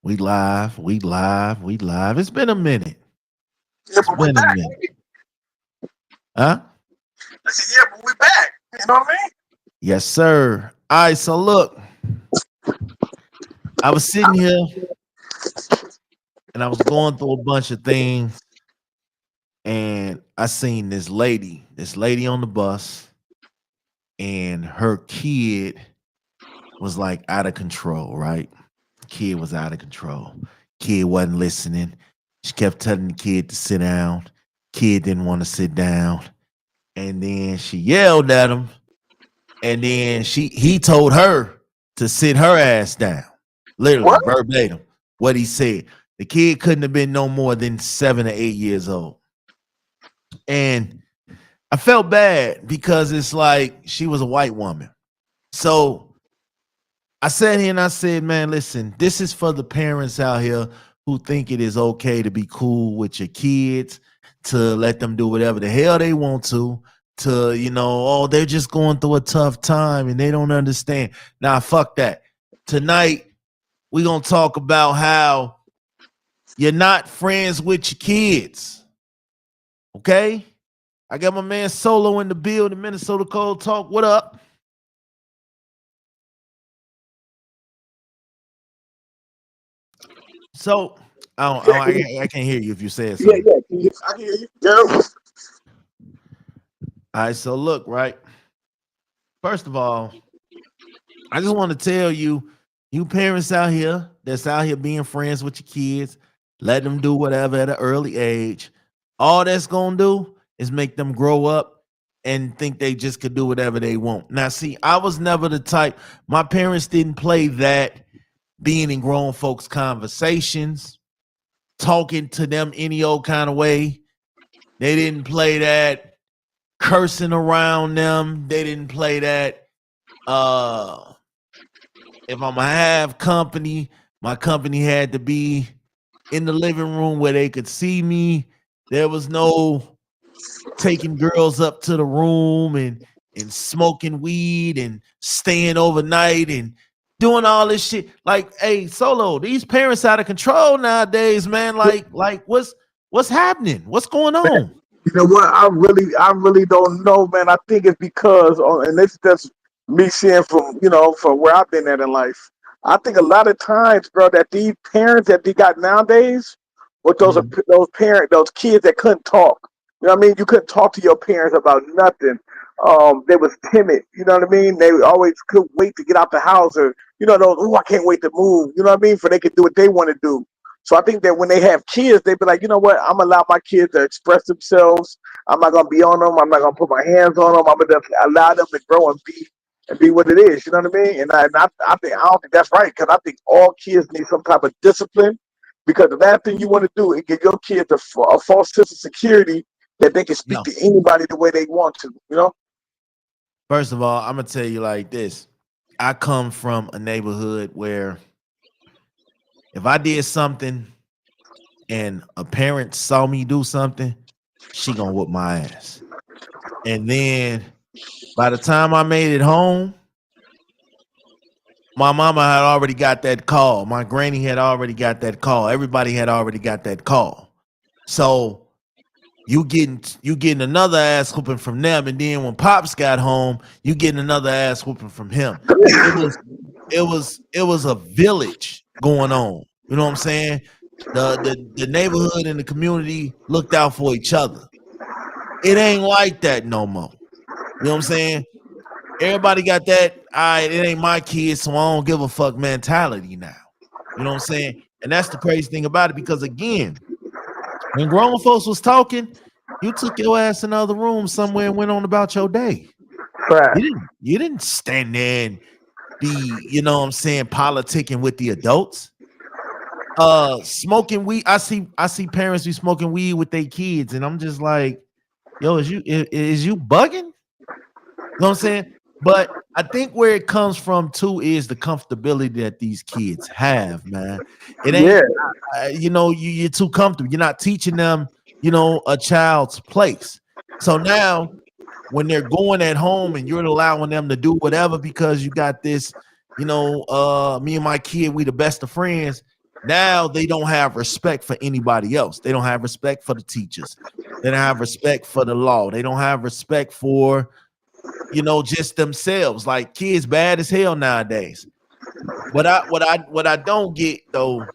We live, we live, we live. It's been a minute. Yeah, It's but we been a back, minute. baby. Huh? I said, yeah, but we back. You know what I mean? Yes, sir. All right, so look, I was sitting here and I was going through a bunch of things, and I seen this lady on the bus, and her kid was like out of control, right? Kid was out of control. Kid wasn't listening. She kept telling the kid to sit down. Kid didn't want to sit down. And then she yelled at him. And then he told her to sit her ass down. Literally, What? verbatim, what he said. The kid couldn't have been no more than 7 or 8 years old. And I felt bad because it's like she was a white woman. So I sat here and I said, man, listen, this is for the parents out here who think it is okay to be cool with your kids, to let them do whatever the hell they want to, oh, they're just going through a tough time and they don't understand. Nah, fuck that. Tonight, we're going to talk about how you're not friends with your kids. Okay? I got my man Solo in the building, Minnesota Cold Talk. What up? So Yeah, I can't hear you if you said yeah, something. yeah. I can hear you. Yeah. All right, so look, right. First of all, I just want to tell you, you parents out here that's out here being friends with your kids, let them do whatever at an early age. All that's gonna do is make them grow up and think they just could do whatever they want. Now, see, I was never the type. My parents didn't play that being in grown folks' conversations, talking to them any old kind of way. They didn't play that cursing around them. They didn't play that if I'm gonna have company, my company had to be in the living room where they could see me. There was no taking girls up to the room and smoking weed and staying overnight and doing all this shit. Like, hey, Solo, these parents out of control nowadays, man. Like what's happening? What's going on? You know what? I really don't know, man. I think it's because, and this is just me seeing from, from where I've been at in life. I think a lot of times, bro, that these parents that they got nowadays, with Mhm. those kids that couldn't talk. You know what I mean? You couldn't talk to your parents about nothing. They was timid. You know what I mean? They always could wait to get out the house, or those. Oh, I can't wait to move. You know what I mean? For they could do what they want to do. So I think that when they have kids, they be like, you know what? I'm gonna allow my kids to express themselves. I'm not gonna be on them. I'm not gonna put my hands on them. I'm gonna just allow them to grow and be what it is. You know what I mean? I don't think that's right, because I think all kids need some type of discipline. Because the last thing you want to do is give your kids a false sense of security that they can speak No. to anybody the way they want to. You know? First of all, I'm gonna tell you like this. I come from a neighborhood where if I did something and a parent saw me do something, she gonna whoop my ass. And then by the time I made it home, my mama had already got that call. My granny had already got that call. Everybody had already got that call. So you getting another ass whooping from them, and then when pops got home, you getting another ass whooping from him. It was it was a village going on. You know what I'm saying? The neighborhood and the community looked out for each other. It ain't like that no more. You know what I'm saying? Everybody got that, all right, it ain't my kids, so I don't give a fuck mentality now. You know what I'm saying? And that's the crazy thing about it, because again, when grown folks was talking, you took your ass in another room somewhere and went on about your day. Right. You didn't stand there and be, you know what I'm saying, politicking with the adults. Smoking weed. I see parents be smoking weed with their kids, and I'm just like, yo, is you bugging? You know what I'm saying? But I think where it comes from too is the comfortability that these kids have, man. It Yeah. ain't, you're too comfortable. You're not teaching them, a child's place. So now when they're going at home and you're allowing them to do whatever because you got this, me and my kid, we the best of friends. Now they don't have respect for anybody else. They don't have respect for the teachers. They don't have respect for the law. They don't have respect for, just themselves. Like kids bad as hell nowadays. What I don't get though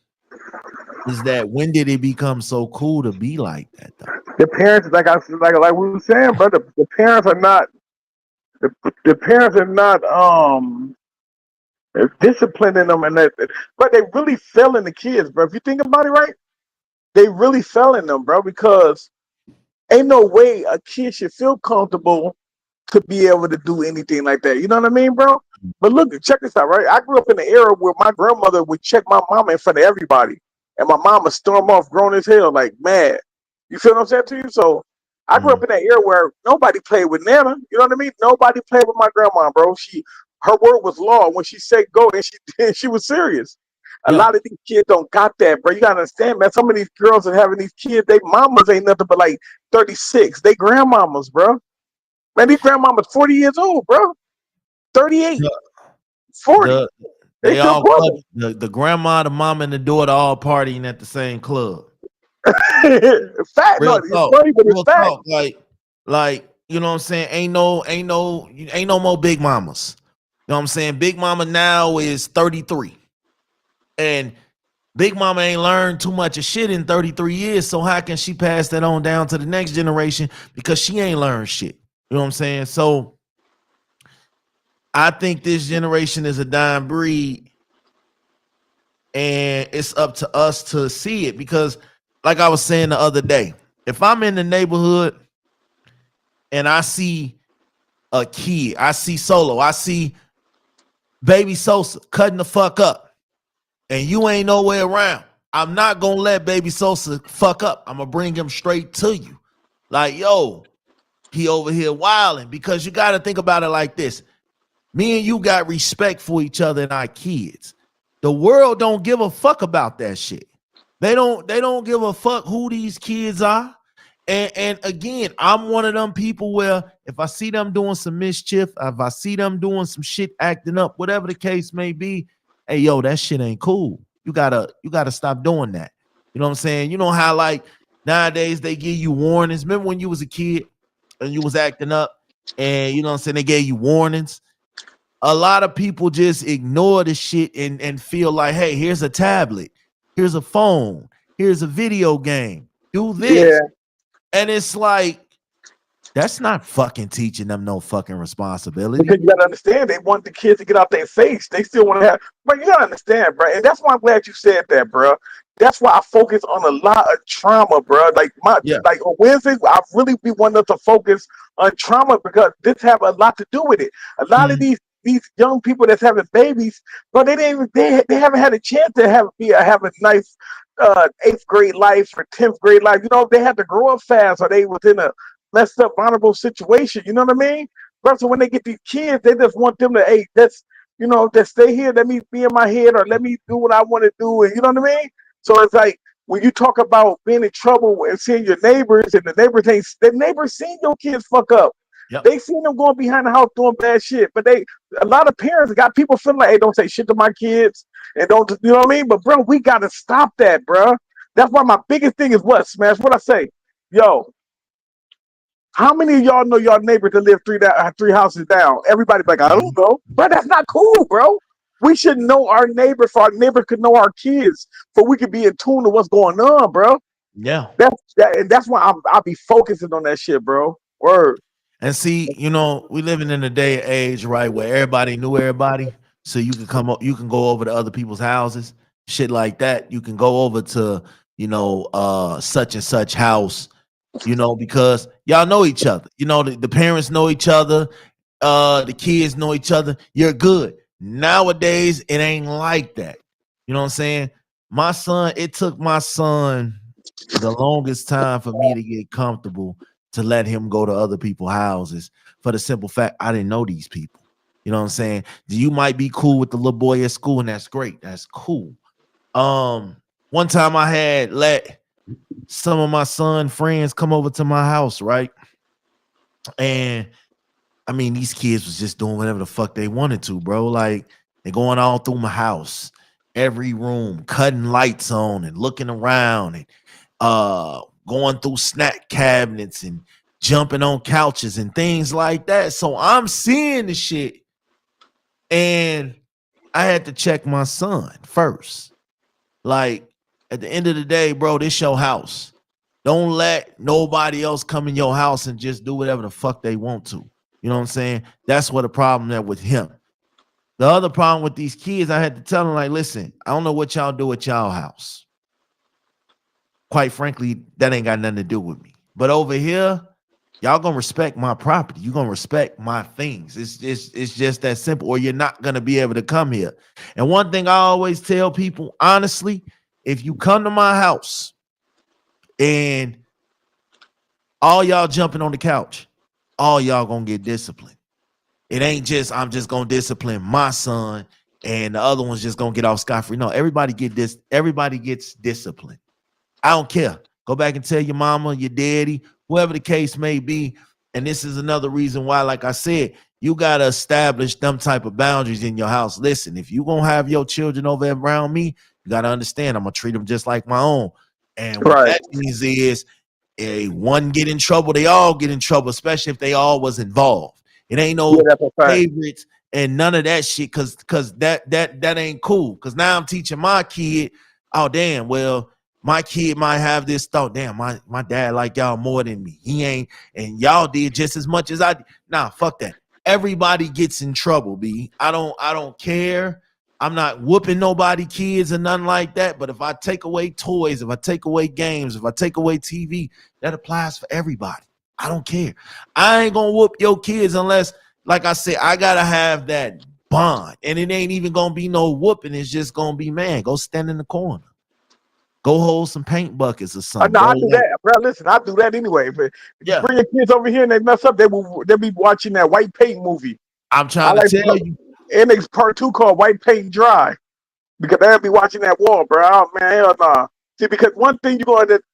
is that when did it become so cool to be like that though? The parents, like we were saying, brother, the parents are not the parents are not disciplining them, but they really failing the kids, bro. If you think about it, right, they really failing them, bro, because ain't no way a kid should feel comfortable to be able to do anything like that. You know what I mean, bro? But look, check this out, right? I grew up in an era where my grandmother would check my mama in front of everybody, and my mama storm off grown as hell, like mad. You feel what I'm saying to you? So I grew up in that era where nobody played with Nana. You know what I mean? Nobody played with my grandma, bro. Her word was law. When she said go, and she was serious. A lot of these kids don't got that, bro. You gotta understand, man. Some of these girls that having these kids, they mamas ain't nothing but like 36. They grandmamas, bro. Man, these grandmamas 40 years old, bro. 38, 40. They They still all clubbing. the grandma, the mom, and the daughter all partying at the same club. Fact, no, Real it's talk. funny, but it's Real fact. talk. Like, you know what I'm saying? Ain't no more big mamas. You know what I'm saying? Big mama now is 33. And Big mama ain't learned too much of shit in 33 years. So how can she pass that on down to the next generation? Because she ain't learned shit. You know what I'm saying? So I think this generation is a dying breed, and it's up to us to see it. Because, like I was saying the other day, if I'm in the neighborhood and I see a kid, I see Solo, I see Baby Sosa cutting the fuck up, and you ain't nowhere around, I'm not gonna let Baby Sosa fuck up. I'm gonna bring him straight to you. Like, yo, he over here wilding. Because you got to think about it like this. Me and you got respect for each other and our kids. The world don't give a fuck about that shit. They don't give a fuck who these kids are. And again, I'm one of them people where if I see them doing some mischief, if I see them doing some shit, acting up, whatever the case may be, hey, yo, that shit ain't cool. You gotta stop doing that. You know what I'm saying? You know how like nowadays they give you warnings. Remember when you was a kid and you was acting up, and you know what I'm saying, they gave you warnings? A lot of people just ignore the shit and feel like, hey, here's a tablet, here's a phone, here's a video game, do this. Yeah, And it's like, that's not fucking teaching them no fucking responsibility. because you gotta understand, they want the kids to get out their face. They still want to have, but you gotta understand, bro. And that's why I'm glad you said that, bro. That's why I focus on a lot of trauma, bro. Yeah. Like on Wednesdays, I really be wanting to focus on trauma because this have a lot to do with it. A lot of Mhm. these young people that's having babies, but they didn't even they haven't had a chance to have a nice eighth grade life or 10th grade life. You know, they had to grow up fast, or they was in a messed up, vulnerable situation. You know what I mean? But so when they get these kids, they just want them to, hey, just stay here. Let me be in my head, or let me do what I want to do. And you know what I mean? So it's like when you talk about being in trouble and seeing your neighbors, and the neighbors seen your kids fuck up. Yep. They seen them going behind the house doing bad shit. But a lot of parents got people feeling like, hey, don't say shit to my kids, and don't, you know what I mean? But bro, we gotta stop that, bro. That's why my biggest thing is what, Smash. What I say, yo. How many of y'all know y'all neighbor to live three houses down? Everybody like, I don't know. But that's not cool, bro. We should know our neighbor, so our neighbor could know our kids, so we could be in tune to what's going on, bro. Yeah. And that's why I'll be focusing on that shit, bro. Word. And see, we living in a day and age, right, where everybody knew everybody. So you can you can go over to other people's houses, shit like that. You can go over to, such and such house, because y'all know each other. The parents know each other, the kids know each other. You're good. Nowadays, it ain't like that. You know what I'm saying? It took my son the longest time for me to get comfortable to let him go to other people's houses, for the simple fact I didn't know these people. You know what I'm saying? You might be cool with the little boy at school, and that's great. That's cool. One time I had let some of my son friends come over to my house, right? And I mean, these kids was just doing whatever the fuck they wanted to, bro. Like, they're going all through my house. every room, cutting lights on and looking around and going through snack cabinets and jumping on couches and things like that. So I'm seeing the shit, and I had to check my son first. Like, at the end of the day, bro, this your house. Don't let nobody else come in your house and just do whatever the fuck they want to. You know what I'm saying? That's what the problem there with him. The other problem with these kids, I had to tell them, like, listen, I don't know what y'all do at y'all house. Quite frankly, that ain't got nothing to do with me. But over here, y'all gonna respect my property. You're gonna respect my things. It's just that simple, or you're not gonna be able to come here. And one thing I always tell people, honestly, if you come to my house and all y'all jumping on the couch, all y'all gonna get disciplined. It ain't just I'm just gonna discipline my son and the other one's just gonna get off scot-free. No, everybody gets disciplined. I don't care. Go back and tell your mama, your daddy, whoever the case may be. And this is another reason why, like I said, you gotta establish them type of boundaries in your house. Listen, if you gonna have your children over around me, you gotta understand I'm gonna treat them just like my own. And what that means is, one get in trouble, they all get in trouble, especially if they all was involved. It ain't no favorites and none of that shit, cause that ain't cool. Cause now I'm teaching my kid, oh damn, well, my kid might have this thought, damn, my dad like y'all more than me. He ain't, and y'all did just as much as I did. Nah, fuck that. Everybody gets in trouble, B. I don't care. I'm not whooping nobody kids or nothing like that. But if I take away toys, if I take away games, if I take away TV, that applies for everybody. I don't care. I ain't gonna whoop your kids unless, like I said, I gotta have that bond. And it ain't even gonna be no whooping. It's just gonna be, man, go stand in the corner. Go hold some paint buckets or something. No, I do that, bro. Listen, I do that anyway. But you bring your kids over here and they mess up, they'll be watching that White Paint movie. I'm trying to tell you. And it's part 2 called White Paint Dry. Because they'll be watching that wall, bro. Oh, man, hell nah. See, because one thing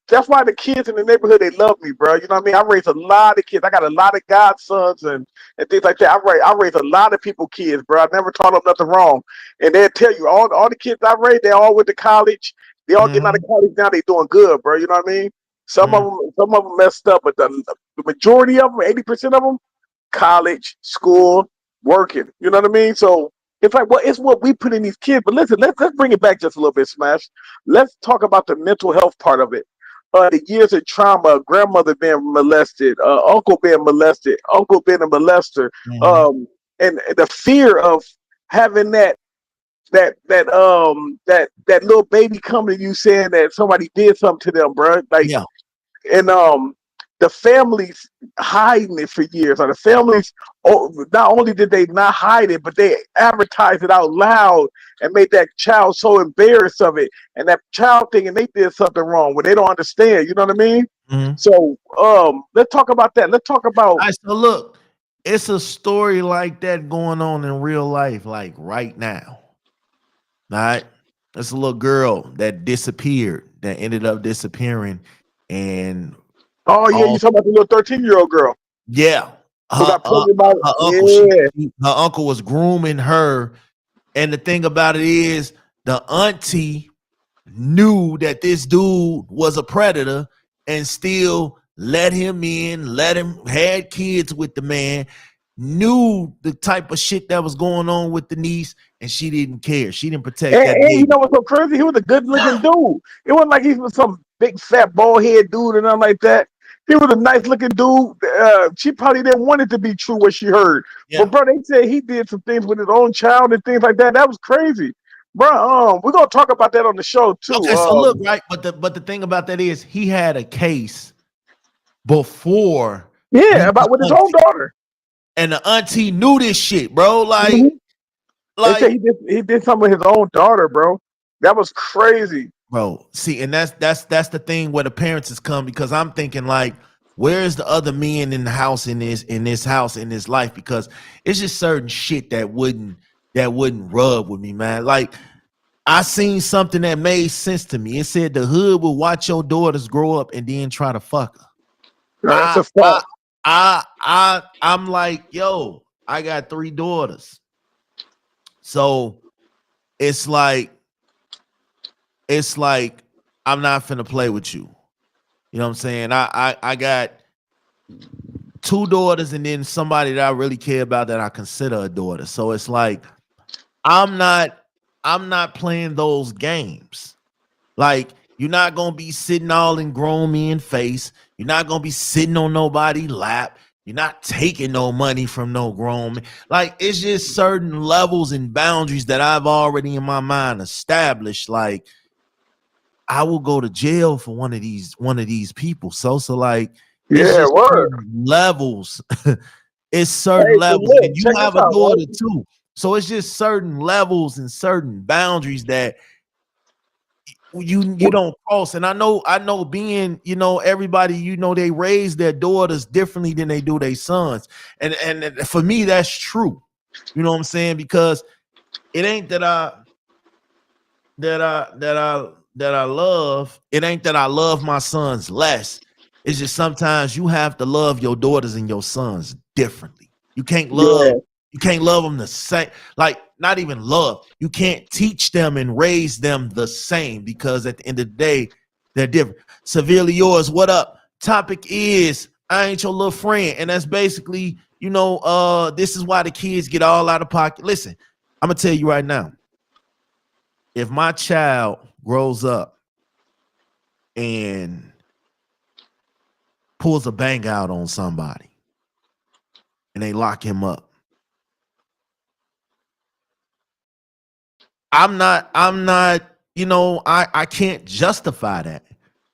that's why the kids in the neighborhood, they love me, bro. You know what I mean? I raised a lot of kids. I got a lot of godsons and things like that. I raised a lot of people kids, bro. I never taught them nothing wrong. And they'll tell you, all the kids I raised, they all went to college. They all getting out of college now. They doing good, bro. You know what I mean? Some of them messed up, but the majority of them, 80% of them, college, school, working. You know what I mean? So it's like, well, it's what we put in these kids. But listen, let's bring it back just a little bit, Smash. Let's talk about the mental health part of it. The years of trauma, grandmother being molested, uncle being molested, uncle being a molester, and the fear of having that little baby coming to you saying that somebody did something to them, bro. Like, and the families hiding it for years. Or the families, not only did they not hide it, but they advertised it out loud and made that child so embarrassed of it, and that child thinking they did something wrong when they don't understand. You know what I mean? So let's talk about that. Let's talk about. All right, so look, it's a story like that going on in real life, like right now. All right, it's a little girl that disappeared, that ended up disappearing, and you talking about the little 13-year-old girl? Yeah, her uncle was grooming her, and the thing about it is, the auntie knew that this dude was a predator and still let him in, had kids with the man, knew the type of shit that was going on with the niece, and she didn't care. She didn't protect that. And you know what's so crazy? He was a good-looking dude. It wasn't like he was some big fat bald head dude or nothing like that. He was a nice-looking dude. She probably didn't want it to be true what she heard. But bro, they said he did some things with his own child and things like that. That was crazy, bro. We're gonna talk about that on the show too. Okay, so look, right, but the thing about that is he had a case before. About with his own daughter. And the auntie knew this shit, bro. Like, they say he did something with his own daughter, bro. That was crazy, bro. See, and that's the thing where the parents has come, because I'm thinking, like, where's the other men in the house in this house in this life? Because it's just certain shit that wouldn't rub with me, man. Like, I seen something that made sense to me. It said the hood will watch your daughters grow up and then try to fuck her. That's a fact. I'm like, yo, I got 3 daughters. So it's like, it's like I'm not finna play with you. You know what I'm saying? I got two daughters and then somebody that I really care about that I consider a daughter. So it's like I'm not I'm not playing those games. Like you're not gonna be sitting all in grown men face. You're not gonna be sitting on nobody's lap. You're not taking no money from no grown man. Like it's just certain levels and boundaries that I've already in my mind established. Like I will go to jail for one of these people. So like it's Yeah, just word. certain levels. It's certain Hey, but levels, look, and you check this have a out, right? daughter too. So it's just certain levels and certain boundaries that you Well, don't cross. And I know being, everybody, they raise their daughters differently than they do their sons. And for me, that's true. You know what I'm saying? Because it ain't that I love, it ain't that I love my sons less. It's just sometimes you have to love your daughters and your sons differently. You can't love yeah, you can't love them the same, like not even love. You can't teach them and raise them the same because at the end of the day, they're different. Severely yours, what up? Topic is I ain't your little friend. And that's basically, this is why the kids get all out of pocket. Listen, I'm gonna tell you right now, if my child grows up and pulls a bang out on somebody and they lock him up, I'm not, I can't justify that.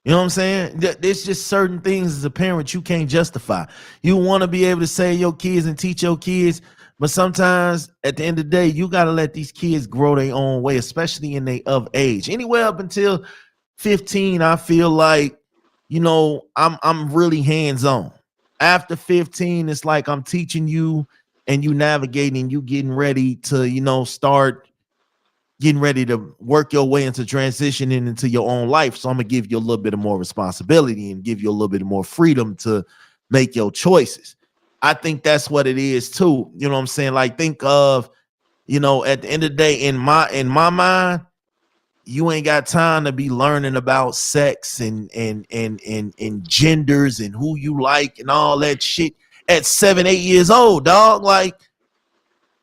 You know what I'm saying? There's just certain things as a parent you can't justify. You want to be able to say your kids and teach your kids, but sometimes at the end of the day, you got to let these kids grow their own way, especially in their of age. Anywhere up until 15, I feel like, I'm really hands-on. After 15, it's like I'm teaching you and you navigating, you getting ready to, start getting ready to work your way into transitioning into your own life. So I'm gonna give you a little bit of more responsibility and give you a little bit more freedom to make your choices. I think that's what it is too. You know what I'm saying? Like think of, at the end of the day, in my mind, you ain't got time to be learning about sex and genders and who you like and all that shit at 7, 8 years old, dog. Like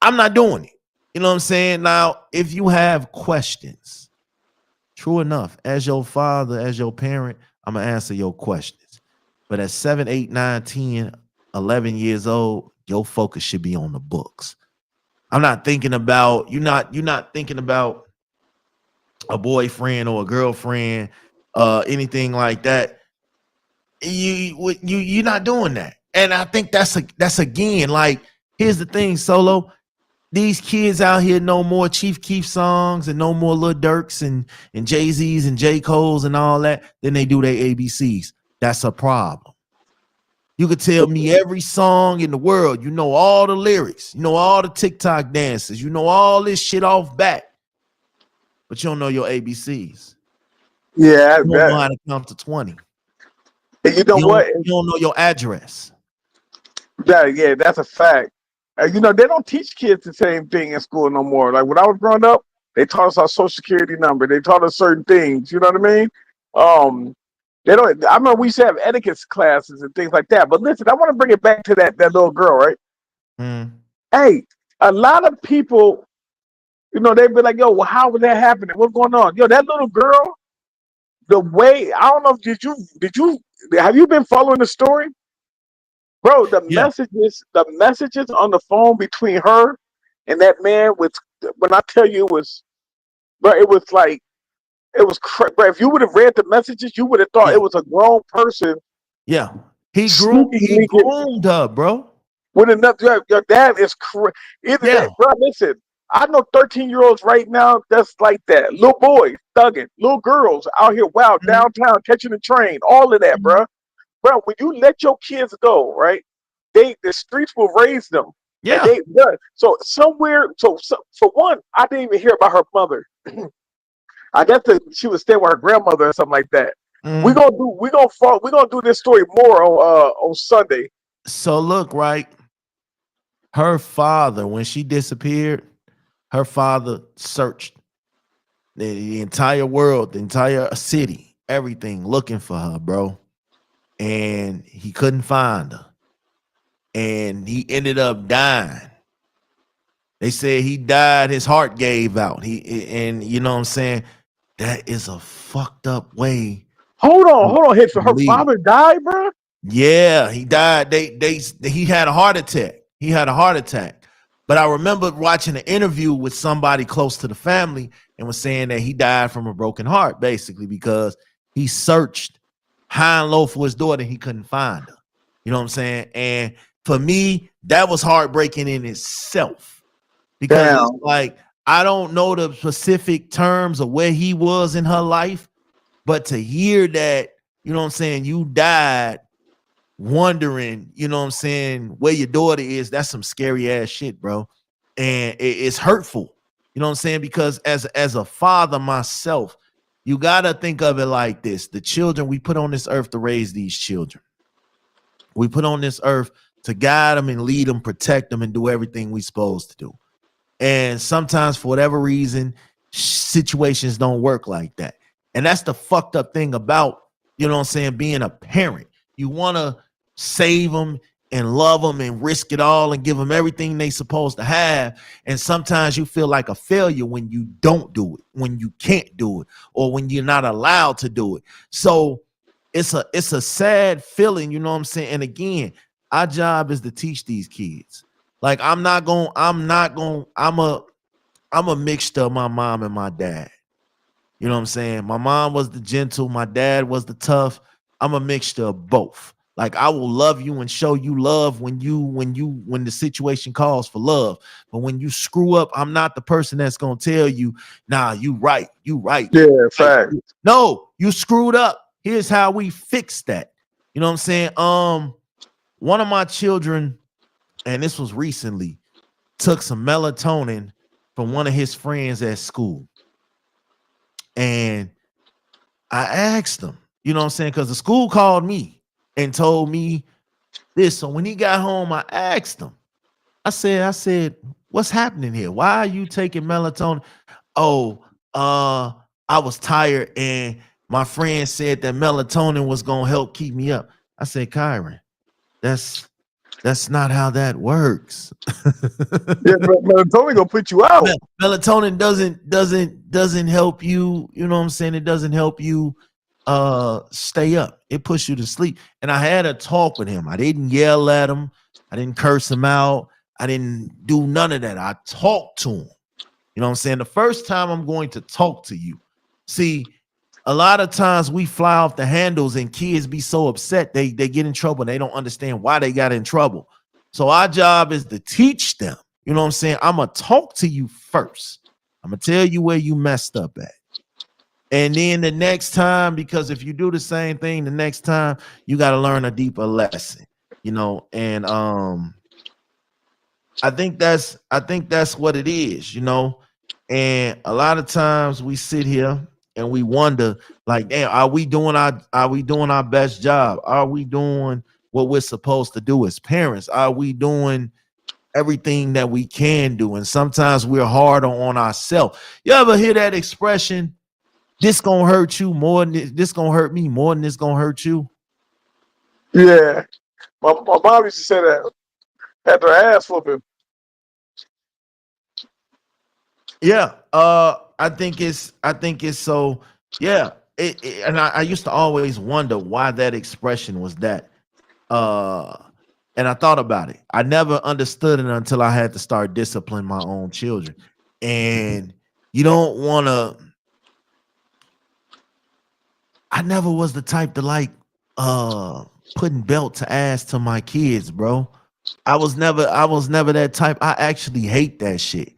I'm not doing it. You know what I'm saying? Now, if you have questions, true enough, as your father, as your parent, I'm going to answer your questions. But at 7, 8, 9, 10, 11 years old, your focus should be on the books. I'm not thinking about, you're not thinking about a boyfriend or a girlfriend, anything like that. You're not doing that. And I think that's again, like, here's the thing, Solo. These kids out here know more Chief Keef songs and know more Lil Durks and Jay-Z's and J. Cole's and all that than they do their ABCs. That's a problem. You could tell me every song in the world. You know all the lyrics. You know all the TikTok dances. You know all this shit off bat. But you don't know your ABCs. yeah, You don't know that. how to count to 20. And you know You don't, what? you don't know your address. Yeah, that's a fact. They don't teach kids the same thing in school no more. Like when I was growing up, they taught us our social security number. They taught us certain things. You know what I mean? They don't. I remember we used to have etiquette classes and things like that. But listen, I want to bring it back to that little girl, right? Mm, Hey, a lot of people, they'd be like, "Yo, well, how was that happening? What's going on?" Yo, that little girl, the way I don't know. Did you have you been following the story? Bro, yeah, the messages on the phone between her and that man was when I tell you it was, bro, it was like bro, if you would have read the messages, you would have thought yeah, it was a grown person yeah. He grew. sneaking He leaking groomed her, bro. with another. Your dad is crazy. Either Yeah. that, bro. Listen, I know 13-year-olds right now that's like that. Little boys thugging, little girls out here wild Mhm, downtown catching the train, all of that, mhm. bro. Bro, when you let your kids go, right? The streets will raise them, and Yeah. so somewhere. So for one, I didn't even hear about her mother. I guess she was staying with her grandmother or something like that. Mm. We're gonna do this story more on Sunday. So look, right? Her father, when she disappeared, her father searched. the entire world, the entire city, everything looking for her, bro. And he couldn't find her. And he ended up dying. They said he died, his heart gave out. And you know what I'm saying? That is a fucked up way. Hold on. Her Leave. father died, bro? Yeah, he died. He had a heart attack. He had a heart attack. But I remember watching an interview with somebody close to the family and was saying that he died from a broken heart, basically, because he searched high and low for his daughter and he couldn't find her. You know what I'm saying? And for me, that was heartbreaking in itself. Because it's like, I don't know the specific terms of where he was in her life, but to hear that, you know what I'm saying, you died wondering, you know what I'm saying, where your daughter is, that's some scary ass shit, bro. And it's hurtful, you know what I'm saying, because as a father myself, you gotta think of it like this: the children we put on this earth to raise these children, we put on this earth to guide them and lead them, protect them, and do everything we supposed to do. And sometimes for whatever reason, situations don't work like that. And that's the fucked up thing about, you know what I'm saying, being a parent. You want to save them and love them and risk it all and give them everything they supposed to have. And sometimes you feel like a failure when you don't do it, when you can't do it, or when you're not allowed to do it. So it's a sad feeling, you know what I'm saying? And again, our job is to teach these kids. Like I'm a mixture of my mom and my dad. You know what I'm saying? My mom was the gentle, my dad was the tough. I'm a mixture of both. Like I will love you and show you love when the situation calls for love. But when you screw up, I'm not the person that's gonna tell you, nah, you right. Yeah, fact. No, you screwed up. Here's how we fix that. You know what I'm saying? One of my children, and this was recently, took some melatonin from one of his friends at school. And I asked him, you know what I'm saying? Because the school called me and told me this. So when he got home, I asked him, I said, what's happening here? Why are you taking melatonin? Oh, I was tired and my friend said that melatonin was going to help keep me up. I said, Kyron, that's not how that works. Yeah, melatonin gonna put you out. Melatonin doesn't help you. You know what I'm saying? It doesn't help you stay up. It puts you to sleep. And I had a talk with him. I didn't yell at him. I didn't curse him out. I didn't do none of that. I talked to him. You know what I'm saying? The first time I'm going to talk to you. See, a lot of times we fly off the handles and kids be so upset they get in trouble and they don't understand why they got in trouble. So our job is to teach them. You know what I'm saying? I'm going to talk to you first. I'm going to tell you where you messed up at. And then the next time, because if you do the same thing the next time, you got to learn a deeper lesson, you know? And I think that's what it is, you know? And a lot of times we sit here and we wonder, like, damn, are we doing our best job? Are we doing what we're supposed to do as parents? Are we doing everything that we can do? And sometimes we're hard on ourselves. You ever hear that expression, this gonna hurt you more than this gonna hurt me more than this gonna hurt you? Yeah. My mom used to say that after her ass whooping. Yeah. I think it's so, yeah. And I used to always wonder why that expression was that. And I thought about it. I never understood it until I had to start disciplining my own children. And you don't want to. I never was the type to like putting belt to ass to my kids, bro. I was never that type. I actually hate that shit.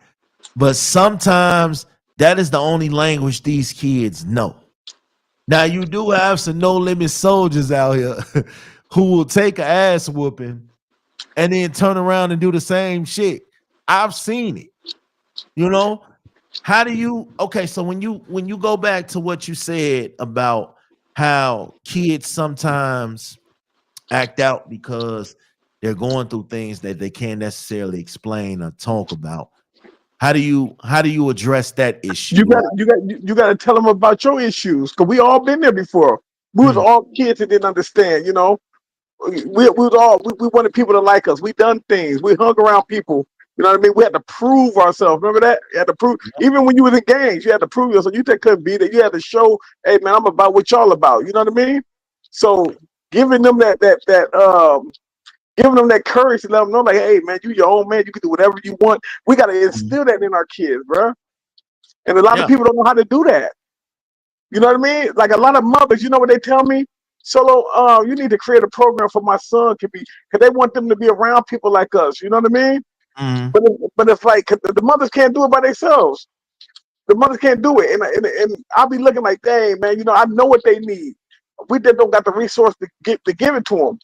But sometimes that is the only language these kids know. Now you do have some no limit soldiers out here who will take an ass whooping and then turn around and do the same shit. I've seen it. You know, how do you, okay, so when you go back to what you said about how kids sometimes act out because they're going through things that they can't necessarily explain or talk about, How do you address that issue? You got to tell them about your issues, because we all been there before. We was Mm, all kids that didn't understand. We wanted people to like us. We done things. We hung around people. You know what I mean? We had to prove ourselves. Remember that? You had to prove. Even when you was in gangs, you had to prove yourself. You just couldn't be there. You had to show, hey man, I'm about what y'all about. You know what I mean? So giving them giving them that courage to let them know, like, hey man, you your own man. You can do whatever you want. We got to mm. instill that in our kids, bro. And a lot of Yeah. people don't know how to do that. You know what I mean? Like a lot of mothers, you know what they tell me? Solo, you need to create a program for my son, because they want them to be around people like us. You know what I mean? Mm, But it's like the mothers can't do it by themselves. The mothers can't do it, and I'll be looking like, dang man, I know what they need. We just don't got the resource to give it to them.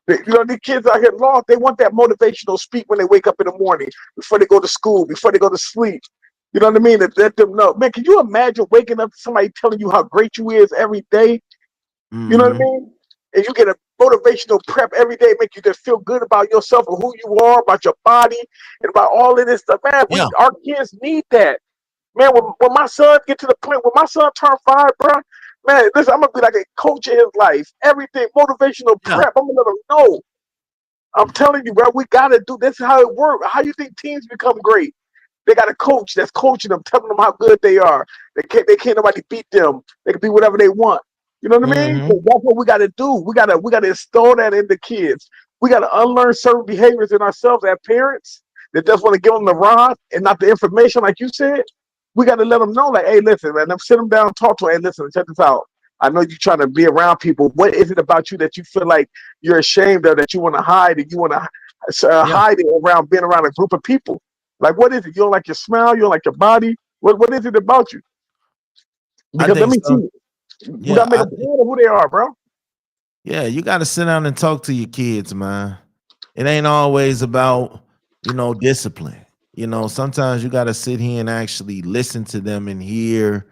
These kids out here lost. They want that motivational speak when they wake up in the morning, before they go to school, before they go to sleep. You know what I mean? That let them know. Man, can you imagine waking up to somebody telling you how great you is every day? You know what I mm-hmm. mean? And you get a motivational prep every day, make you just feel good about yourself and who you are, about your body, and about all of this stuff. Man, Yeah. our kids need that. Man, when my son get to the point, when my son turn 5, bro, man, listen, I'm gonna be like a coach in his life. Everything, motivational Yeah. prep. I'm gonna let him know. I'm telling you, bro, we gotta do this. Is how it works. How you think teams become great? They got a coach that's coaching them, telling them how good they are. They can't nobody beat them. They can be whatever they want. You know what I mean? Mm-hmm. So that's what we got to do. We got to install that in the kids. We got to unlearn certain behaviors in ourselves as parents that just want to give them the rod and not the information, like you said. We got to let them know, like, hey, listen, man, sit them down, talk to them. Hey, listen, check this out. I know you're trying to be around people. What is it about you that you feel like you're ashamed of, that you want to hide, and you want to Yeah. hide it around being around a group of people? Like, what is it? You don't like your smile? You don't like your body? What is it about you? I Because let think me see. so. We Yeah. gotta make a plan of who they are, bro. Yeah, you got to sit down and talk to your kids, man. It ain't always about, discipline. Sometimes you got to sit here and actually listen to them and hear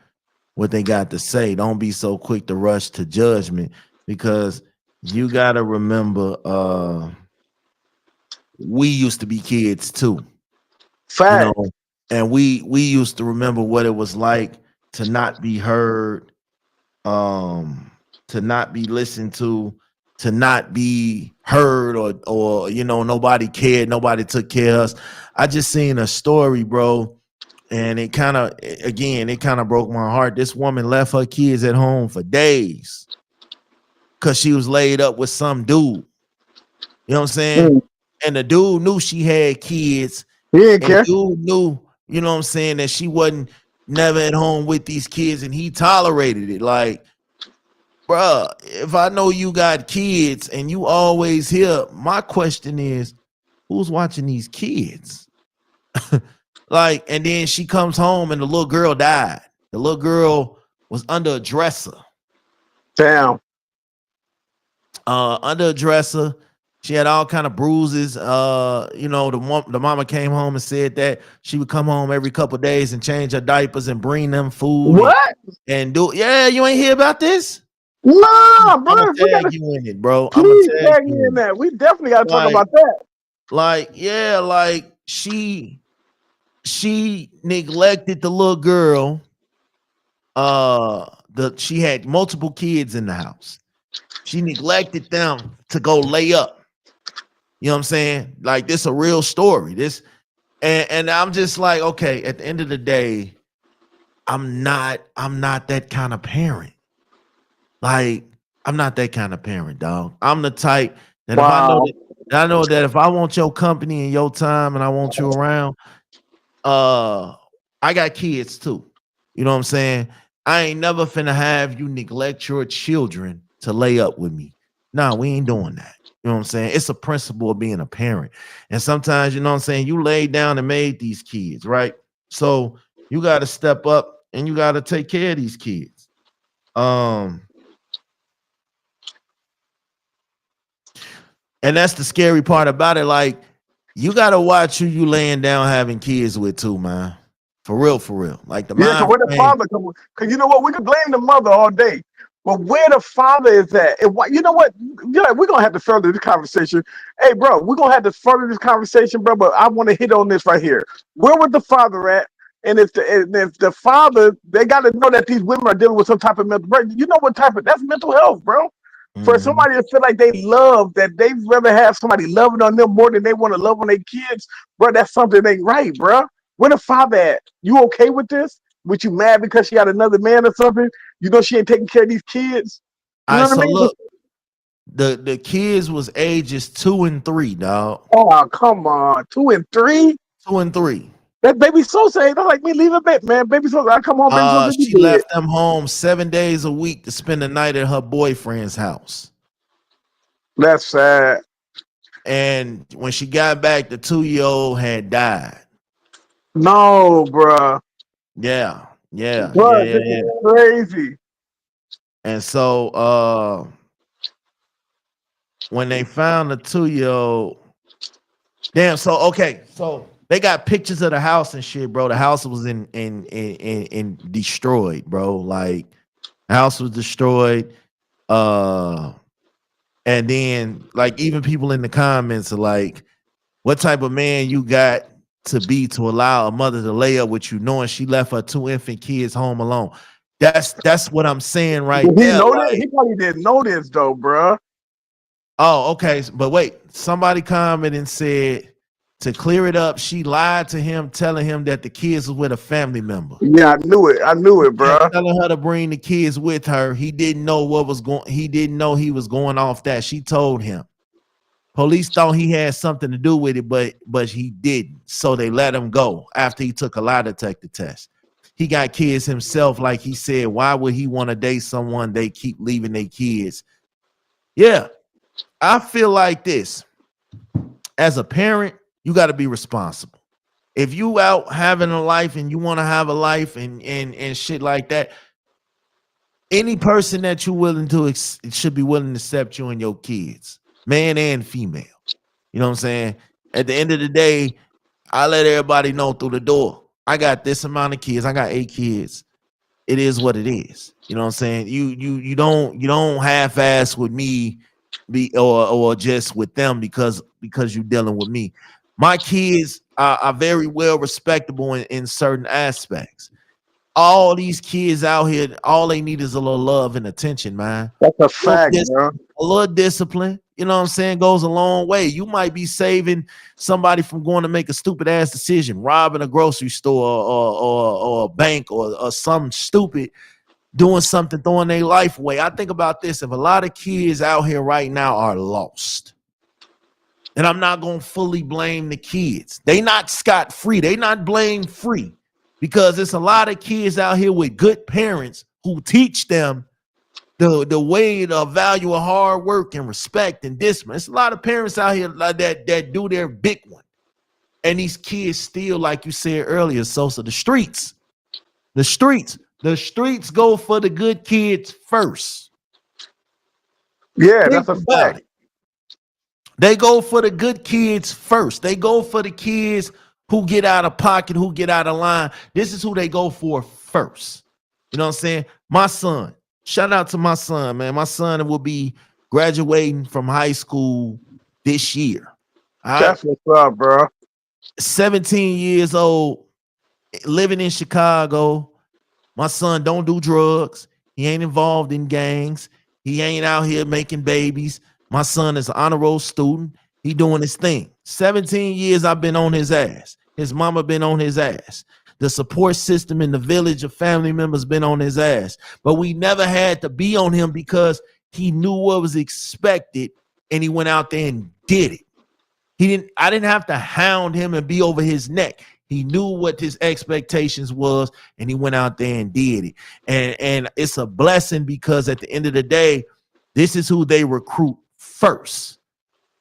what they got to say. Don't be so quick to rush to judgment, because you got to remember we used to be kids too, you know, Fact. and we used to remember what it was like to not be heard, um to not be listened to not be heard, or nobody cared, nobody took care of us. I just seen a story, bro, and it kind of broke my heart. This woman left her kids at home for days because she was laid up with some dude. You know what I'm saying? Mm. And the dude knew she had kids, He didn't and care. dude knew, you know what I'm saying, that she wasn't never at home with these kids, and he tolerated it. Like, bruh, if I know you got kids and you always here, my question is, who's watching these kids? Like, and then she comes home and the little girl died. The little girl was under a dresser. Damn. Under a dresser. She had all kind of bruises. The mama came home and said that she would come home every couple of days and change her diapers and bring them food What? and do. Yeah, you ain't hear about this? Nah, I'm gonna bro. We tag gotta you in it, bro. I'm gonna please tag tag me you in in it. that. We definitely gotta talk Like, about that. yeah, like she neglected the little girl. She had multiple kids in the house. She neglected them to go lay up. You know what I'm saying? Like, this a real story. This, and I'm just like, okay, at the end of the day, I'm not that kind of parent. Like, I'm not that kind of parent, dog. I'm the type that if Wow. I know that if I want your company and your time and I want you around, I got kids too. You know what I'm saying? I ain't never finna have you neglect your children to lay up with me. Nah, we ain't doing that. You know what I'm saying? It's a principle of being a parent. And sometimes, you know what I'm saying, you laid down and made these kids, right? So you got to step up and you got to take care of these kids. And that's the scary part about it. Like, you got to watch who you laying down having kids with too, man. For real, for real. Like, the Yeah, so mind where the frame. father come? Because you know what? We could blame the mother all day. But where the father is at? And what, you know what? We're gonna have to further this conversation. Hey, bro, we're gonna have to further this conversation, bro. But I want to hit on this right here. Where was the father at? And if the father, they got to know that these women are dealing with some type of mental break. You know what type of that's mental health, bro. For Mhm. somebody to feel like they love that they'd rather have somebody loving on them more than they want to love on their kids, bro. That's something ain't right, bro. Where the father at? You okay with this? With you mad because she got another man or something? You know she ain't taking care of these kids. You All know right, what I so mean? look, the kids was ages 2 and 3, dog. Oh, come on. 2 and 3? 2 and 3. That baby Sosa ain't like me. Leave a bit, man. Baby Sosa, I come home, baby Sosa be She dead. left them home 7 days a week to spend the night at her boyfriend's house. That's sad. And when she got back, the 2-year-old had died. No, bruh. Yeah, yeah, yeah, Bruh, yeah, this is yeah. crazy. And so when they found the 2-year-old, damn, so okay, so they got pictures of the house and shit, bro. The house was in destroyed, bro. Like the house was destroyed. And then like even people in the comments are like, what type of man you got to be to allow a mother to lay up with you knowing she left her 2 infant kids home alone? That's what I'm saying right Did he there. know that? Like, He probably didn't know this though, bruh. oh, okay. But wait, somebody commented and said to clear it up, she lied to him, telling him that the kids was with a family member. Yeah, I knew it. I knew it, And bruh. telling her to bring the kids with her. He didn't know what was going. He didn't know he was going off that. She told him. Police thought he had something to do with it, but he didn't. So they let him go after he took a lie detector test. He got kids himself, like he said. Why would he want to date someone they keep leaving their kids? Yeah, I feel like this. As a parent, you got to be responsible. If you out having a life and you want to have a life and shit like that, any person that you're willing to should be willing to accept you and your kids, man and female. You know what I'm saying? At the end of the day, I let everybody know through the door. I got this amount of kids. I got 8 kids. It is what it is. You know what I'm saying? You don't half ass with me or just with them because you're dealing with me. My kids are very well respectable in certain aspects. All these kids out here, all they need is a little love and attention, man. That's a A little, fact, bro. a little discipline, you know what I'm saying, goes a long way. You might be saving somebody from going to make a stupid ass decision, robbing a grocery store or a bank or something stupid, doing something, throwing their life away. I think about this. If a lot of kids out here right now are lost, and I'm not going to fully blame the kids. They not scot-free. They not blame free because it's a lot of kids out here with good parents who teach them the way to value of hard work and respect and discipline. It's a lot of parents out here like that do their big one. And these kids still, like you said earlier, Sosa, the streets go for the good kids first. Yeah, Think that's a about fact. it. They go for the good kids first. They go for the kids who get out of pocket, who get out of line. This is who they go for first. You know what I'm saying? My son, shout out to my son, man. My son will be graduating from high school this year. All right. That's what's up, bro. 17 years old, living in Chicago. My son don't do drugs. He ain't involved in gangs. He ain't out here making babies. My son is an honor roll student. He doing his thing. 17 years I've been on his ass. His mama been on his ass. The support system in the village of family members been on his ass. But we never had to be on him because he knew what was expected and he went out there and did it. I didn't have to hound him and be over his neck. He knew what his expectations was, and he went out there and did it. And it's a blessing because at the end of the day, this is who they recruit first.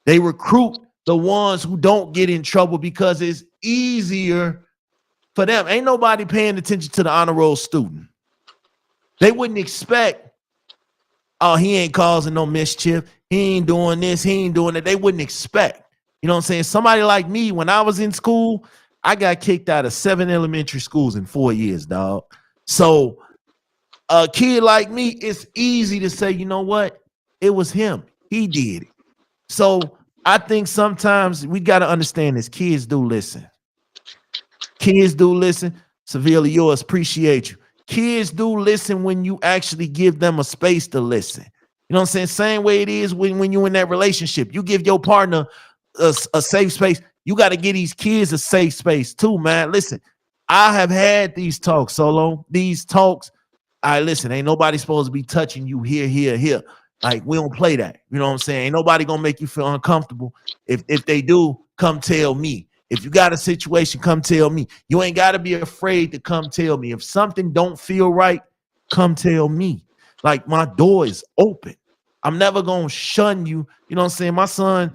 They recruit the ones who don't get in trouble because it's easier for them. Ain't nobody paying attention to the honor roll student. They wouldn't expect, oh, he ain't causing no mischief. He ain't doing this. He ain't doing that. They wouldn't expect. You know what I'm saying? Somebody like me, when I was in school, I got kicked out of 7 elementary schools in 4 years, dog. So a kid like me, it's easy to say, you know what? It was him. He did it. So I think sometimes we got to understand this. Kids do listen. Kids do listen. Severely yours, appreciate you. Kids do listen when you actually give them a space to listen. You know what I'm saying? Same way it is when you're in that relationship. You give your partner a safe space. You got to give these kids a safe space too, man. Listen, I have had these talks, Solo. These talks, listen, ain't nobody supposed to be touching you here. Like, we don't play that. You know what I'm saying? Ain't nobody gonna make you feel uncomfortable. If they do, come tell me. If you got a situation, come tell me. You ain't got to be afraid to come tell me. If something don't feel right, come tell me. Like, my door is open. I'm never going to shun you. You know what I'm saying?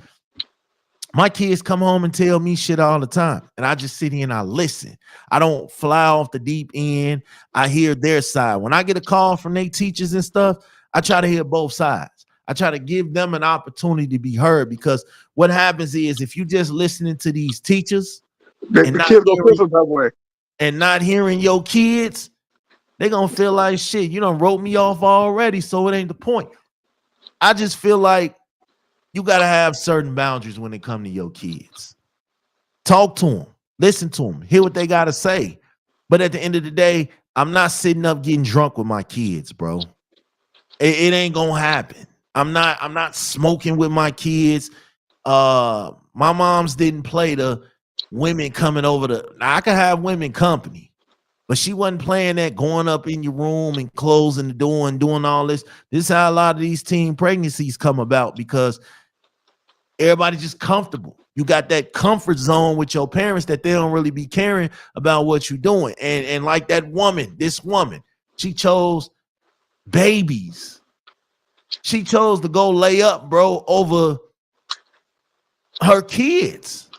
My kids come home and tell me shit all the time. And I just sit here and I listen. I don't fly off the deep end. I hear their side. When I get a call from their teachers and stuff, I try to hear both sides. I try to give them an opportunity to be heard, because what happens is, if you just listening to these teachers and not hearing your kids, they're going to feel like, shit, you done wrote me off already, so it ain't the point. I just feel like you got to have certain boundaries when it comes to your kids. Talk to them, listen to them, hear what they got to say. But at the end of the day, I'm not sitting up getting drunk with my kids, bro. It ain't going to happen. I'm not smoking with my kids. My mom's didn't play the women coming over I could have women company, but she wasn't playing that going up in your room and closing the door and doing all this. This is how a lot of these teen pregnancies come about, because everybody's just comfortable. You got that comfort zone with your parents that they don't really be caring about what you're doing. And like this woman, she chose babies. She chose to go lay up, bro, over her kids.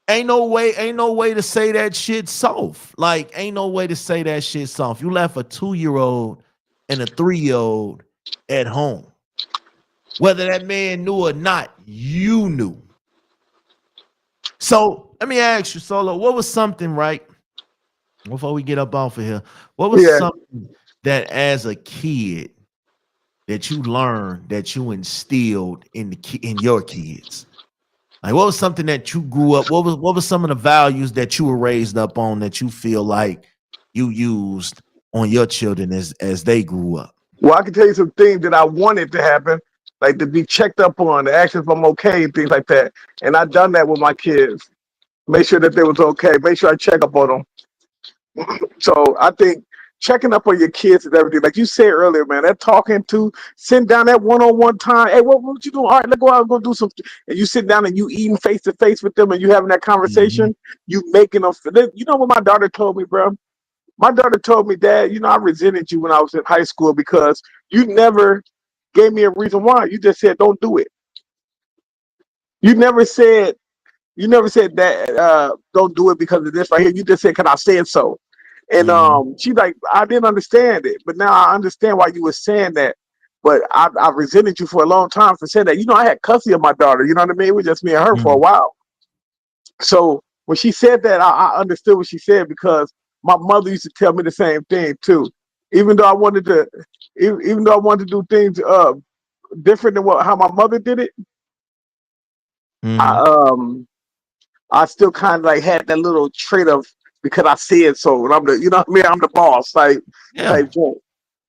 Ain't no way to say that shit soft. Like, ain't no way to say that shit soft. You left a 2-year-old and a 3-year-old at home. Whether that man knew or not, you knew. So let me ask you, Solo, what was something, right, before we get up off of here, what was something that as a kid that you learned, that you instilled in your kids? Like, what was something that you grew up? What was some of the values that you were raised up on that you feel like you used on your children as they grew up? Well, I can tell you some things that I wanted to happen, like to be checked up on, to ask if I'm okay, and things like that. And I done that with my kids. Make sure that they was okay. Make sure I check up on them. So I think checking up on your kids and everything, like you said earlier, man, that talking to, sitting down that one-on-one time. Hey, what you doing? All right, let's go out and go do something. And you sit down and you eating face to face with them, and you having that conversation. You making them. You know what my daughter told me, bro? My daughter told me, Dad, I resented you when I was in high school because you never gave me a reason why. You just said, don't do it. You never said that don't do it because of this right here. You just said, 'cause I said so. And she's like, I didn't understand it, but now I understand why you were saying that. But I resented you for a long time for saying that. I had custody of my daughter. You know what I mean? It was just me and her for a while. So when she said that, I understood what she said, because my mother used to tell me the same thing too. Even though I wanted to do things different than how my mother did it, I still kind of like had that little trait of, because I said so, and I'm the, what I mean, I'm the boss type thing.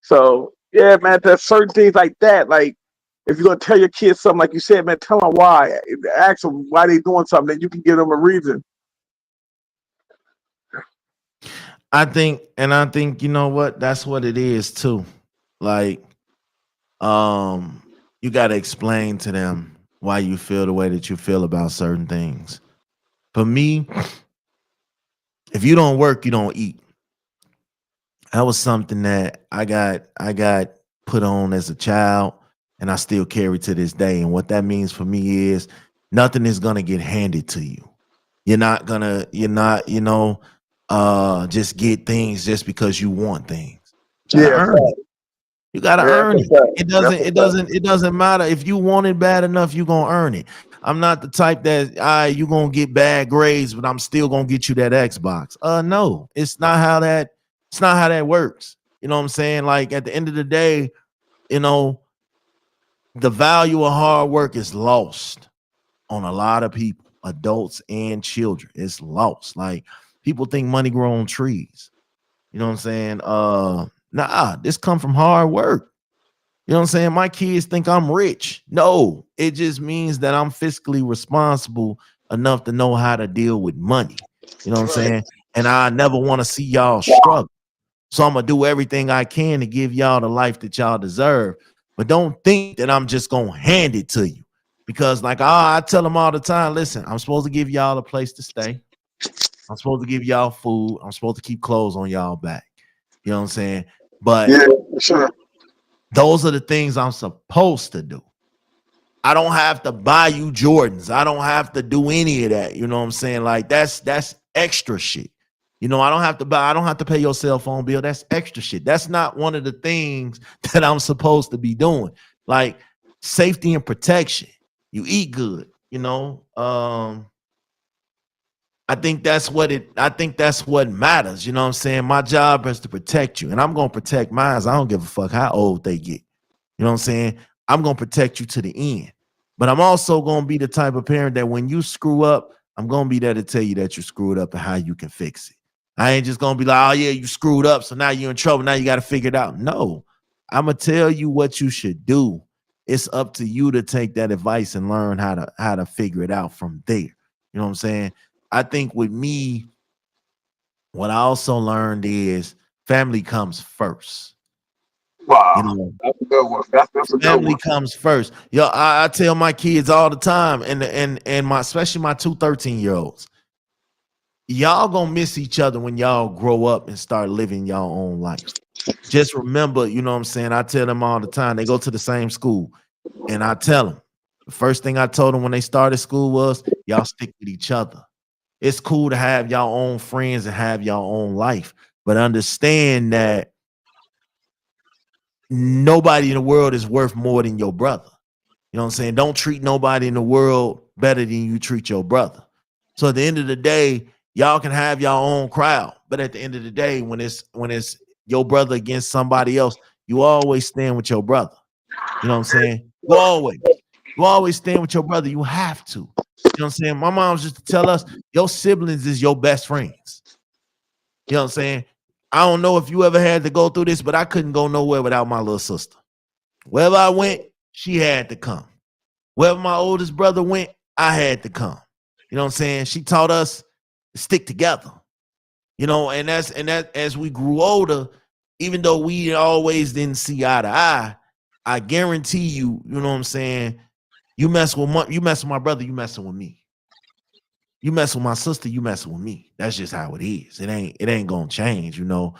So yeah, man, there's certain things like that. Like, if you're gonna tell your kids something, like you said, man, tell them why. Ask them why they doing something, then you can give them a reason. I think you know what? That's what it is too. Like, you got to explain to them why you feel the way that you feel about certain things. For me, if you don't work, you don't eat. That was something that I got put on as a child, and I still carry to this day. And what that means for me is nothing is gonna get handed to you. You're not, just get things just because you want things. You gotta earn it. You gotta earn it. It doesn't matter if you want it bad enough, you're gonna earn it. I'm not the type that you gonna get bad grades, but I'm still gonna get you that Xbox. No, it's not how that works. You know what I'm saying? Like at the end of the day, you know, the value of hard work is lost on a lot of people, adults and children. It's lost. Like people think money grow on trees. You know what I'm saying? Nah, this come from hard work. You know what I'm saying? My kids think I'm rich. No, it just means that I'm fiscally responsible enough to know how to deal with money. You know what I'm saying? And I never want to see y'all struggle. So I'm gonna do everything I can to give y'all the life that y'all deserve. But don't think that I'm just gonna hand it to you. Because like I tell them all the time, listen, I'm supposed to give y'all a place to stay. I'm supposed to give y'all food. I'm supposed to keep clothes on y'all back. You know what I'm saying? But Yeah, sure. those are the things I'm supposed to do. I don't have to buy you Jordans. I don't have to do any of that. You know what I'm saying? Like that's extra shit. You know, I don't have to pay your cell phone bill. That's extra shit. That's not one of the things that I'm supposed to be doing. Like safety and protection. You eat good, you know. I think that's what matters. You know what I'm saying? My job is to protect you, and I'm gonna protect mine. I don't give a fuck how old they get. You know what I'm saying? I'm gonna protect you to the end. But I'm also gonna be the type of parent that when you screw up, I'm gonna be there to tell you that you screwed up and how you can fix it. I ain't just gonna be like, oh yeah, you screwed up, so now you're in trouble. Now you got to figure it out. No, I'm gonna tell you what you should do. It's up to you to take that advice and learn how to figure it out from there. You know what I'm saying? I think with me, what I also learned is family comes first. Wow, You know, that's a good one. That's a good family one. comes first. Yo, I tell my kids all the time, and my especially my two 13-year-olds, y'all gonna miss each other when y'all grow up and start living your own life. Just remember, you know what I'm saying? I tell them all the time, they go to the same school, and I tell them the first thing I told them when they started school was y'all stick with each other. It's cool to have your own friends and have your own life, but understand that nobody in the world is worth more than your brother. You know what I'm saying? Don't treat nobody in the world better than you treat your brother. So at the end of the day, y'all can have your own crowd, but at the end of the day, when it's your brother against somebody else, you always stand with your brother. You know what I'm saying? You always stand with your brother. You have to. You know what I'm saying? My mom's just to tell us your siblings is your best friends. You know what I'm saying? I don't know if you ever had to go through this, but I couldn't go nowhere without my little sister. Wherever I went, she had to come. Wherever my oldest brother went, I had to come. You know what I'm saying? She taught us to stick together. You know, and that as we grew older, even though we always didn't see eye to eye, I guarantee you, you know what I'm saying? You mess with my brother, you messing with me. You mess with my sister, you messing with me. That's just how it is. It ain't gonna change, you know.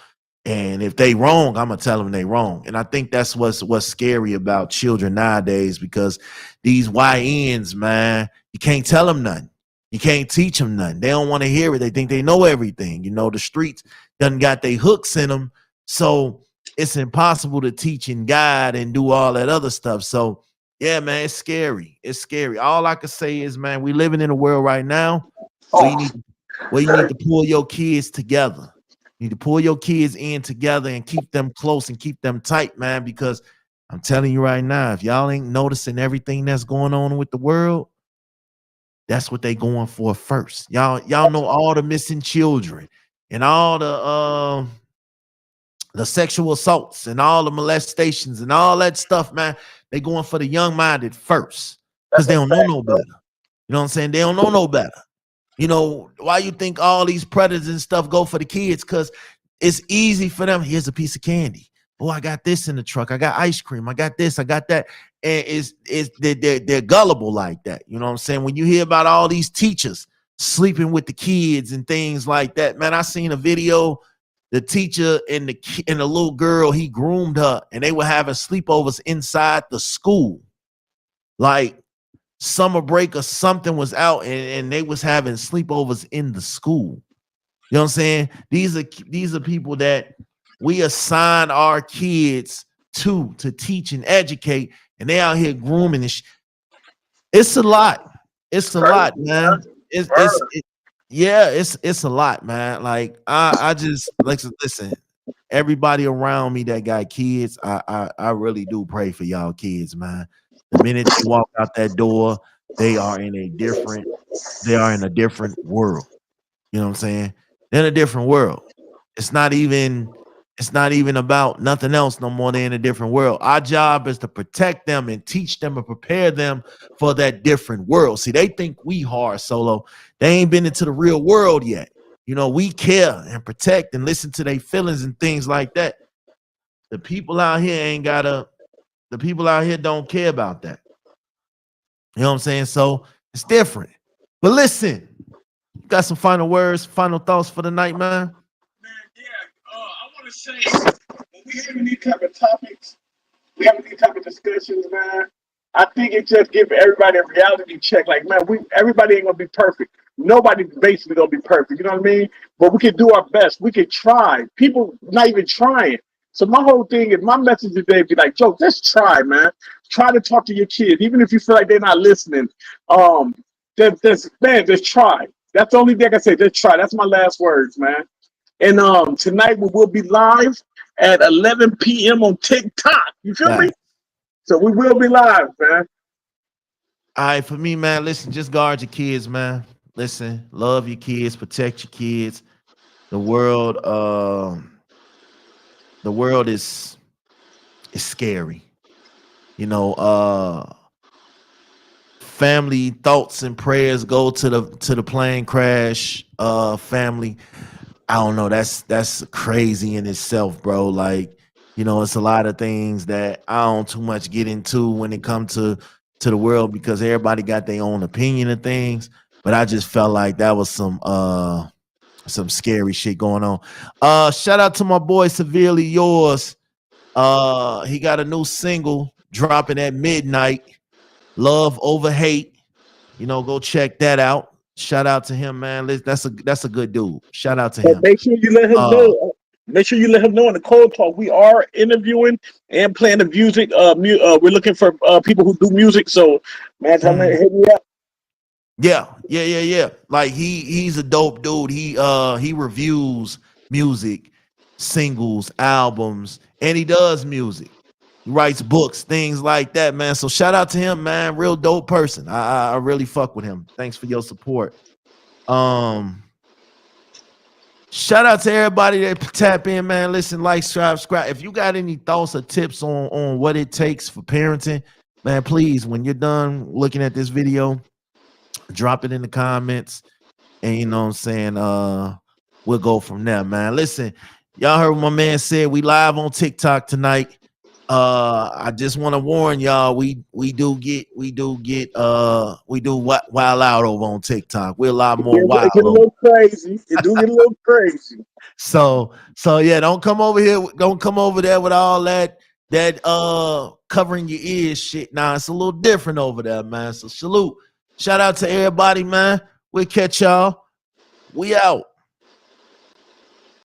And if they wrong, I'm gonna tell them they wrong. And I think that's what's scary about children nowadays because these YNs, man, you can't tell them nothing. You can't teach them nothing. They don't want to hear it. They think they know everything. You know, the streets done got their hooks in them. So it's impossible to teach and guide and do all that other stuff. So yeah, man, it's scary. It's scary. All I can say is, man, we living in a world right now where you Oh, need where you need to pull your kids together. You need to pull your kids in together and keep them close and keep them tight, man. Because I'm telling you right now, if y'all ain't noticing everything that's going on with the world, that's what they going for first. Y'all know all the missing children and all the sexual assaults and all the molestations and all that stuff, man. They going for the young minded first because that's they a don't know fact, no bro. better. You know what I'm saying? They don't know no better. You know, why you think all these predators and stuff go for the kids? Because it's easy for them. Here's a piece of candy. Oh, I got this in the truck. I got ice cream. I got this. I got that. And they're gullible like that. You know what I'm saying? When you hear about all these teachers sleeping with the kids and things like that, man, I seen a video. The teacher and the little girl, he groomed her, and they were having sleepovers inside the school. Like summer break or something was out and they was having sleepovers in the school. You know what I'm saying? These are people that we assign our kids to teach and educate, and they out here grooming and it's a lot. It's a lot, Crazy, man. man. It's Word. yeah, it's a lot, man. Like I just like listen. everybody around me that got kids, I really do pray for y'all kids, man. The minute they walk out that door, they are in a different world. You know what I'm saying? They're in a different world. It's not even about nothing else no more. They're in a different world. Our job is to protect them and teach them and prepare them for that different world. See, they think we hard solo. They ain't been into the real world yet. You know, we care and protect and listen to their feelings and things like that. The people out here don't care about that. You know what I'm saying? So it's different. But listen, you got some final words, final thoughts for the night, man? Man, yeah. I want to say when we having these type of topics, we having these type of discussions, man. I think it just gives everybody a reality check. Like, man, everybody ain't gonna be perfect. Nobody's basically gonna be perfect. You know what I mean? But we can do our best. We can try. People not even trying. So my whole thing is my message today be like, Joe, just try, man. Try to talk to your kids, even if you feel like they're not listening. Just try. That's the only thing I can say. Just try. That's my last words, man. And tonight we will be live at 11 p.m. on TikTok. You feel me? So we will be live, man. All right, for me, man, listen, just guard your kids, man. Listen, love your kids, protect your kids. The world is scary. You know, family thoughts and prayers go to the plane crash family. I don't know, that's crazy in itself, bro. Like, you know, it's a lot of things that I don't too much get into when it comes to the world, because everybody got their own opinion of things. But I just felt like that was some scary shit going on. Shout out to my boy Severely Yours. He got a new single dropping at midnight, Love Over Hate. You know, go check that out. Shout out to him, man. That's a good dude. Shout out to him. Make sure you let him know. Make sure you let him know in the cold talk. We are interviewing and playing the music. We're looking for people who do music. So, man, tell me, hit me up. Yeah. Like he's a dope dude. He reviews music, singles, albums, and he does music. He writes books, things like that, man. So shout out to him, man. Real dope person. I really fuck with him. Thanks for your support. Shout out to everybody that tap in, man. Listen, like, subscribe. If you got any thoughts or tips on what it takes for parenting, man, please, when you're done looking at this video, drop it in the comments. And you know what I'm saying? We'll go from there, man. Listen, y'all heard what my man said. We live on TikTok tonight. I just want to warn y'all, we do wild out over on TikTok. We're a lot more wild. It get a little crazy. It do get a little crazy. So yeah, don't come over here. Don't come over there with all that covering your ears shit. Nah, it's a little different over there, man. So salute. Shout out to everybody, man. We'll catch y'all. We out.